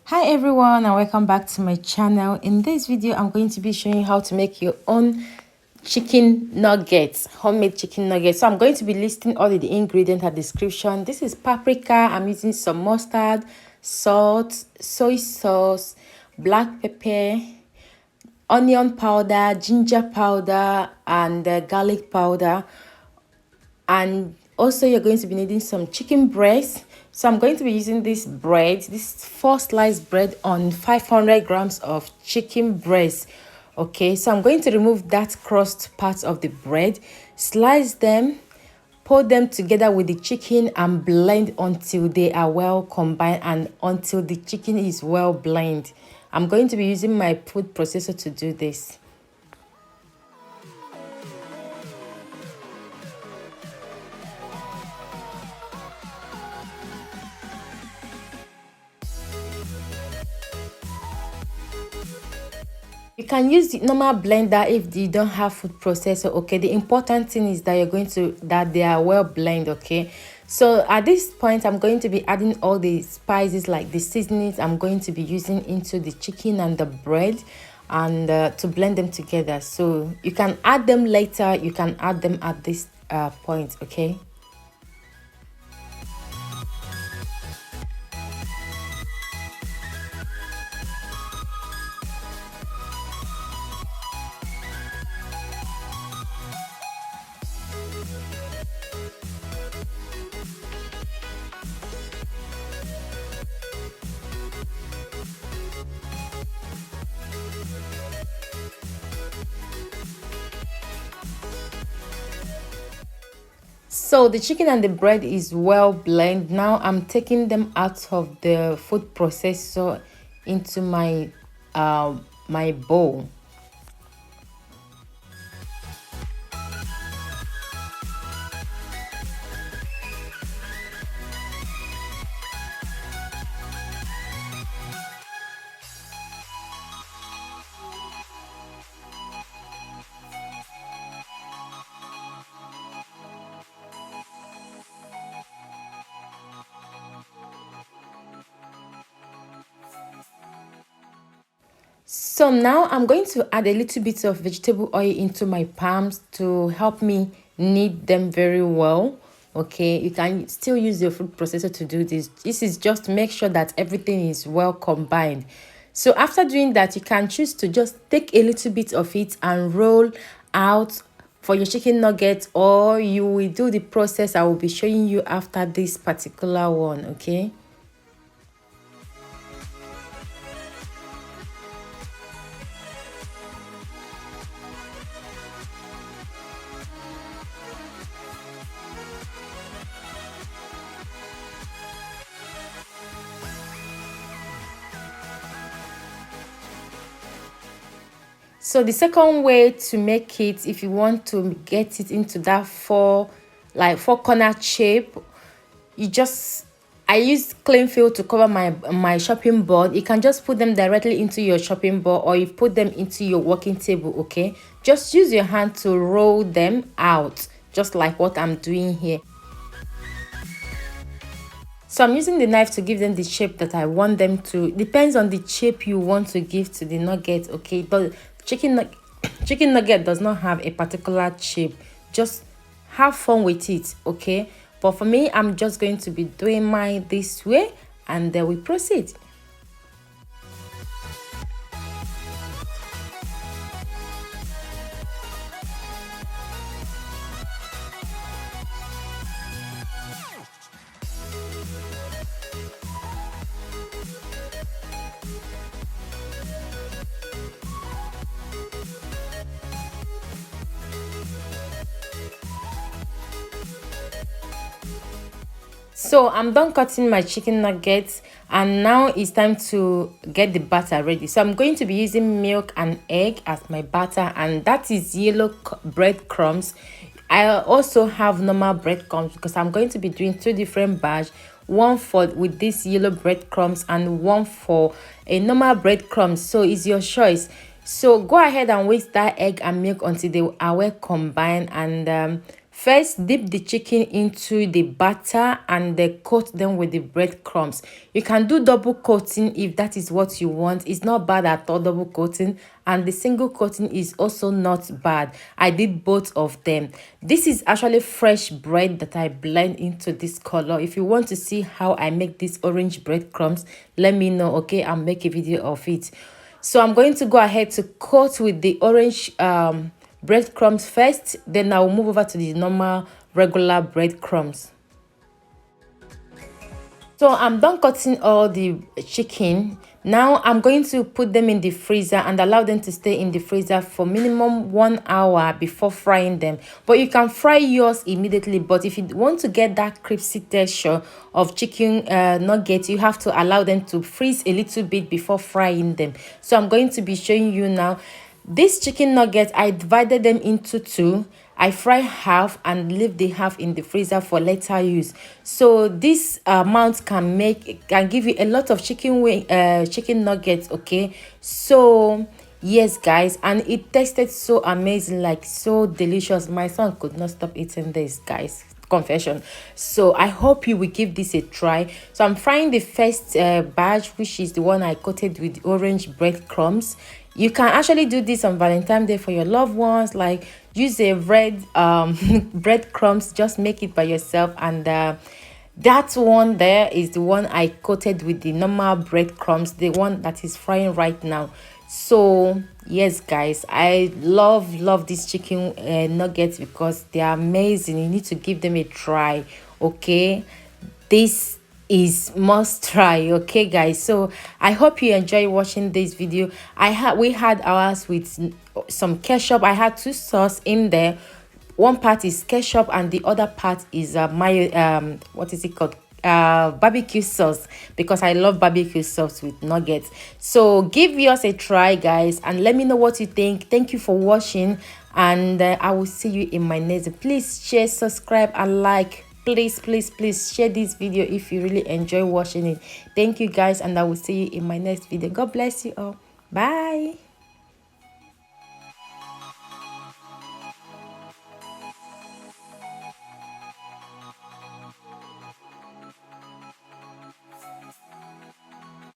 Hi everyone and welcome back to my channel. In this video I'm going to be showing you how to make your own chicken nuggets, homemade chicken nuggets. So I'm going to be listing all the ingredients and description. This is paprika. I'm using some mustard, salt, soy sauce, black pepper, onion powder, ginger powder, and garlic powder. And also you're going to be needing some chicken breast. So I'm going to be using this 4 slice bread on 500 grams of chicken breast. Okay, so I'm going to remove that crust part of the bread, slice them, put them together with the chicken and blend until they are well combined and until the chicken is well blended. I'm going to be using my food processor to do this. You can use the normal blender if you don't have food processor. Okay, the important thing is that they are well blended. Okay, so at this point I'm going to be adding all the spices, like the seasonings I'm going to be using into the chicken and the bread, and to blend them together. So you can add them later, you can add them at this point. Okay. So the chicken and the bread is well blended. Now I'm taking them out of the food processor into my bowl. So now I'm going to add a little bit of vegetable oil into my palms to help me knead them very well. Okay, you can still use your food processor to do this. This is just to make sure that everything is well combined. So after doing that, you can choose to just take a little bit of it and roll out for your chicken nuggets, or you will do the process I will be showing you after this particular one. Okay. So the second way to make it, if you want to get it into that four corner shape, I use cling film to cover my chopping board. You can just put them directly into your chopping board, or you put them into your working table. Okay, just use your hand to roll them out, just like what I'm doing here. So I'm using the knife to give them the shape that I want them to. Depends on the shape you want to give to the nugget. Okay, but chicken nugget does not have a particular shape. Just have fun with it. Okay, but for me, I'm just going to be doing mine this way, and then we proceed. So I'm done cutting my chicken nuggets, and now it's time to get the batter ready. So I'm going to be using milk and egg as my batter, and that is yellow bread crumbs. I also have normal breadcrumbs because I'm going to be doing two different batch, one for with this yellow breadcrumbs and one for a normal breadcrumbs. So it's your choice. So go ahead and whisk that egg and milk until they are well combined, and First, dip the chicken into the batter and then coat them with the breadcrumbs. You can do double coating if that is what you want. It's not bad at all, double coating, and the single coating is also not bad. I did both of them. This is actually fresh bread that I blend into this color. If you want to see how I make these orange breadcrumbs, let me know, okay? I'll make a video of it. So I'm going to go ahead to coat with the orange breadcrumbs first, then I'll move over to the normal regular breadcrumbs. So I'm done cutting all the chicken. Now I'm going to put them in the freezer and allow them to stay in the freezer for minimum 1 hour before frying them. But you can fry yours immediately, but if you want to get that crispy texture of chicken nuggets, you have to allow them to freeze a little bit before frying them. So I'm going to be showing you now. These chicken nuggets, I divided them into two. I fry half and leave the half in the freezer for later use. So this amount can give you a lot of chicken nuggets, okay? So yes guys, and it tasted so amazing, like so delicious. My son could not stop eating this, guys, confession. So I hope you will give this a try. So I'm frying the first batch, which is the one I coated with orange breadcrumbs. You can actually do this on Valentine's Day for your loved ones, like use a red breadcrumbs, just make it by yourself. And that one there is the one I coated with the normal breadcrumbs, the one that is frying right now. So yes guys, I love these chicken nuggets because they are amazing. You need to give them a try, okay? This is must try, okay guys? So I hope you enjoy watching this video. We had ours with some ketchup. I had two sauce in there. One part is ketchup and the other part is my what is it called, barbecue sauce, because I love barbecue sauce with nuggets. So give yours a try guys and let me know what you think. Thank you for watching, and I will see you in my next. Please share, subscribe and like. Please share this video if you really enjoy watching it. Thank you guys, and I will see you in my next video. God bless you all. Bye.